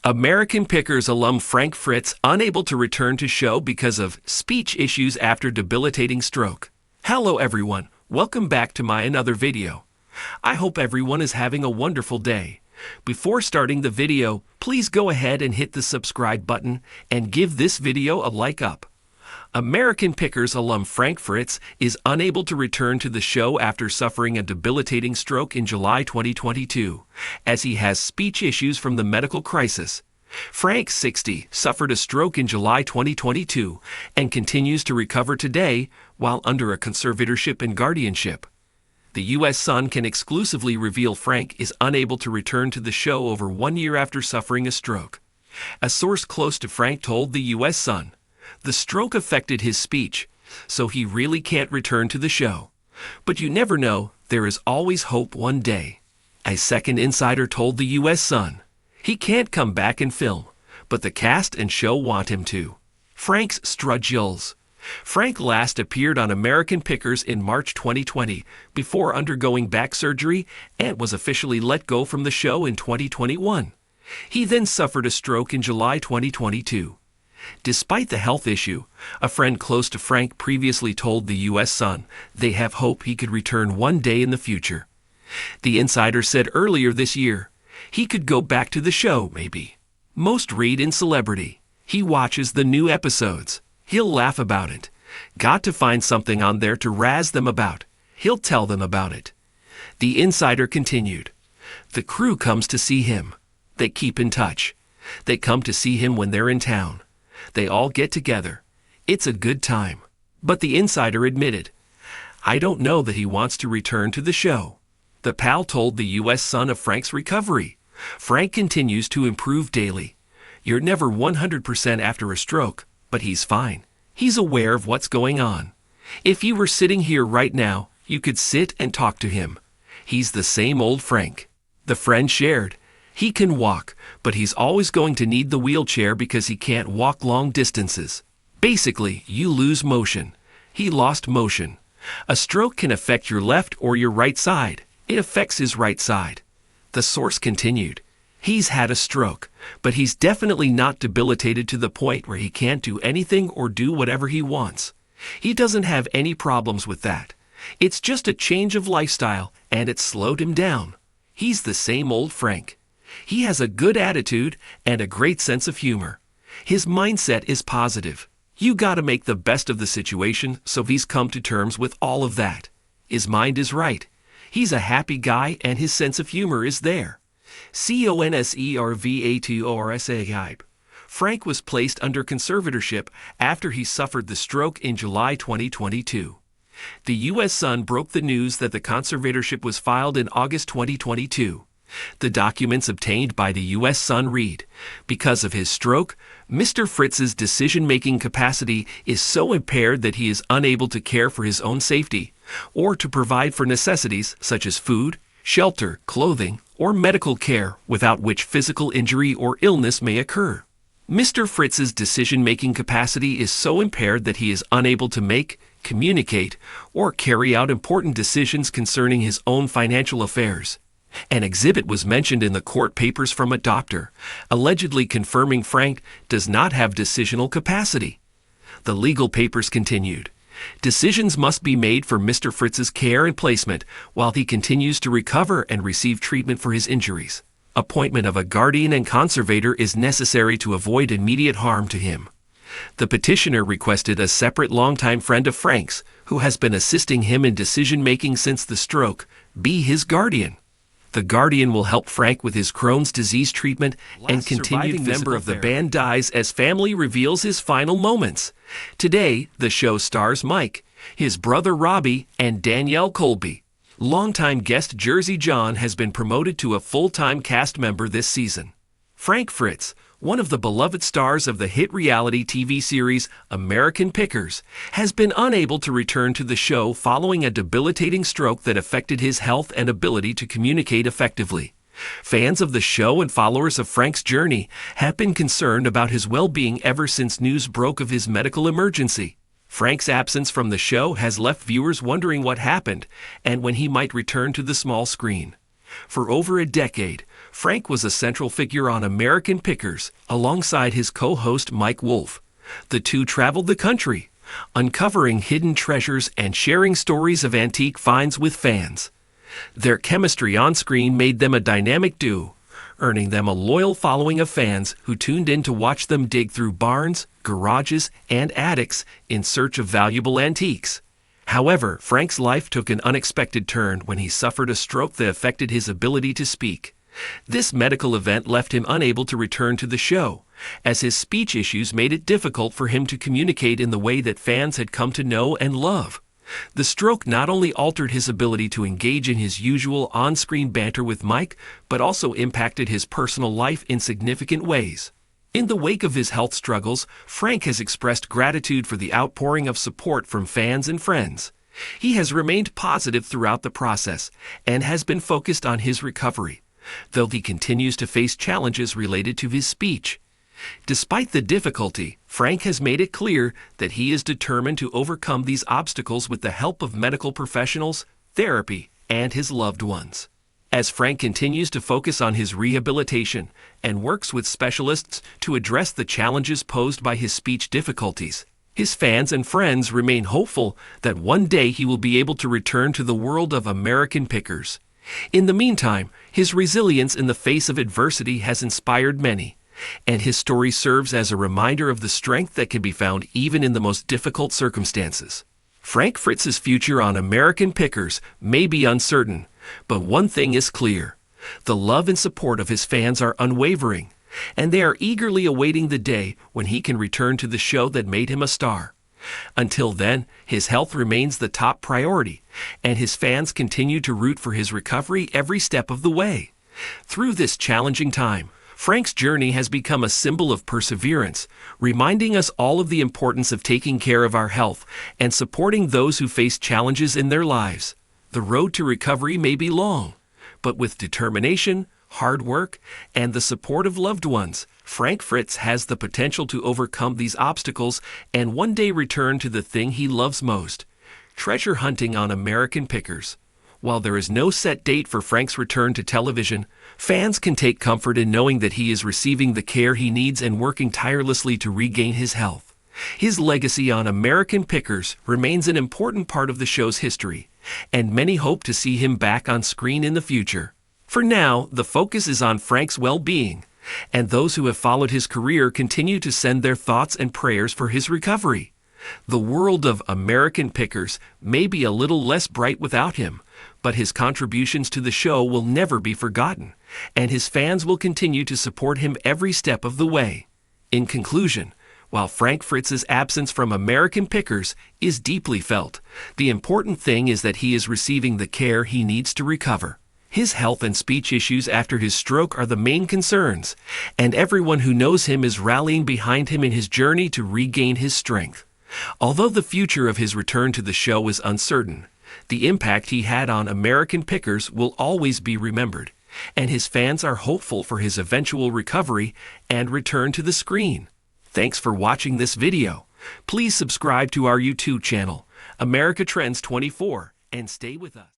American Pickers alum Frank Fritz unable to return to show because of speech issues after debilitating stroke. Hello everyone, welcome back to my another video. I hope everyone is having a wonderful day. Before starting the video, please go ahead and hit the subscribe button and give this video a like up. American Pickers alum Frank Fritz is unable to return to the show after suffering a debilitating stroke in July 2022, as he has speech issues from the medical crisis. Frank, 60, suffered a stroke in July 2022 and continues to recover today while under a conservatorship and guardianship. The U.S. Sun can exclusively reveal Frank is unable to return to the show over 1 year after suffering a stroke. A source close to Frank told the U.S. Sun, "The stroke affected his speech, so he really can't return to the show. But you never know, there is always hope one day." A second insider told the U.S. Sun, "He can't come back and film, but the cast and show want him to." Frank's struggles. Frank last appeared on American Pickers in March 2020 before undergoing back surgery and was officially let go from the show in 2021. He then suffered a stroke in July 2022. Despite the health issue, a friend close to Frank previously told the U.S. Sun they have hope he could return one day in the future. The insider said earlier this year, he could go back to the show, maybe. Most read in Celebrity. He watches the new episodes. He'll laugh about it. Got to find something on there to razz them about. He'll tell them about it. The insider continued, "The crew comes to see him. They keep in touch. They come to see him when they're in town. They all get together. It's a good time." But the insider admitted, "I don't know that he wants to return to the show." The pal told the U.S. Sun of Frank's recovery. Frank continues to improve daily. You're never 100% after a stroke, but he's fine. He's aware of what's going on. If you were sitting here right now, you could sit and talk to him. He's the same old Frank. The friend shared, he can walk, but he's always going to need the wheelchair because he can't walk long distances. Basically, you lose motion. He lost motion. A stroke can affect your left or your right side. It affects his right side. The source continued, he's had a stroke, but he's definitely not debilitated to the point where he can't do anything or do whatever he wants. He doesn't have any problems with that. It's just a change of lifestyle, and it slowed him down. He's the same old Frank. He has a good attitude and a great sense of humor. His mindset is positive. You gotta make the best of the situation, so he's come to terms with all of that. His mind is right. He's a happy guy and his sense of humor is there. Conservatorship. Frank was placed under conservatorship after he suffered the stroke in July 2022. The U.S. Sun broke the news that the conservatorship was filed in August 2022. The documents obtained by the U.S. Sun read, because of his stroke, Mr. Fritz's decision-making capacity is so impaired that he is unable to care for his own safety or to provide for necessities such as food, shelter, clothing, or medical care without which physical injury or illness may occur. Mr. Fritz's decision-making capacity is so impaired that he is unable to make, communicate, or carry out important decisions concerning his own financial affairs. An exhibit was mentioned in the court papers from a doctor, allegedly confirming Frank does not have decisional capacity. The legal papers continued, decisions must be made for Mr. Fritz's care and placement while he continues to recover and receive treatment for his injuries. Appointment of a guardian and conservator is necessary to avoid immediate harm to him. The petitioner requested a separate longtime friend of Frank's, who has been assisting him in decision-making since the stroke, be his guardian. The guardian will help Frank with his Crohn's disease treatment, and continued member of the band dies as family reveals his final moments. Today, the show stars Mike, his brother Robbie, and Danielle Colby. Longtime guest Jersey John has been promoted to a full-time cast member this season. Frank Fritz, one of the beloved stars of the hit reality TV series American Pickers, has been unable to return to the show following a debilitating stroke that affected his health and ability to communicate effectively. Fans of the show and followers of Frank's journey have been concerned about his well-being ever since news broke of his medical emergency. Frank's absence from the show has left viewers wondering what happened and when he might return to the small screen. For over a decade, Frank was a central figure on American Pickers, alongside his co-host Mike Wolfe. The two traveled the country, uncovering hidden treasures and sharing stories of antique finds with fans. Their chemistry on screen made them a dynamic duo, earning them a loyal following of fans who tuned in to watch them dig through barns, garages, and attics in search of valuable antiques. However, Frank's life took an unexpected turn when he suffered a stroke that affected his ability to speak. This medical event left him unable to return to the show, as his speech issues made it difficult for him to communicate in the way that fans had come to know and love. The stroke not only altered his ability to engage in his usual on-screen banter with Mike, but also impacted his personal life in significant ways. In the wake of his health struggles, Frank has expressed gratitude for the outpouring of support from fans and friends. He has remained positive throughout the process and has been focused on his recovery, though he continues to face challenges related to his speech. Despite the difficulty, Frank has made it clear that he is determined to overcome these obstacles with the help of medical professionals, therapy, and his loved ones. As Frank continues to focus on his rehabilitation and works with specialists to address the challenges posed by his speech difficulties, his fans and friends remain hopeful that one day he will be able to return to the world of American Pickers. In the meantime, his resilience in the face of adversity has inspired many, and his story serves as a reminder of the strength that can be found even in the most difficult circumstances. Frank Fritz's future on American Pickers may be uncertain, but one thing is clear: the love and support of his fans are unwavering, and they are eagerly awaiting the day when he can return to the show that made him a star. Until then, his health remains the top priority, and his fans continue to root for his recovery every step of the way. Through this challenging time, Frank's journey has become a symbol of perseverance, reminding us all of the importance of taking care of our health and supporting those who face challenges in their lives. The road to recovery may be long, but with determination, hard work, and the support of loved ones, Frank Fritz has the potential to overcome these obstacles and one day return to the thing he loves most: treasure hunting on American Pickers. While there is no set date for Frank's return to television, fans can take comfort in knowing that he is receiving the care he needs and working tirelessly to regain his health. His legacy on American Pickers remains an important part of the show's history, and many hope to see him back on screen in the future. For now, the focus is on Frank's well-being, and those who have followed his career continue to send their thoughts and prayers for his recovery. The world of American Pickers may be a little less bright without him, but his contributions to the show will never be forgotten, and his fans will continue to support him every step of the way. In conclusion, while Frank Fritz's absence from American Pickers is deeply felt, the important thing is that he is receiving the care he needs to recover. His health and speech issues after his stroke are the main concerns, and everyone who knows him is rallying behind him in his journey to regain his strength. Although the future of his return to the show is uncertain, the impact he had on American Pickers will always be remembered, and his fans are hopeful for his eventual recovery and return to the screen. Thanks for watching this video. Please subscribe to our YouTube channel, America Trends 24, and stay with us.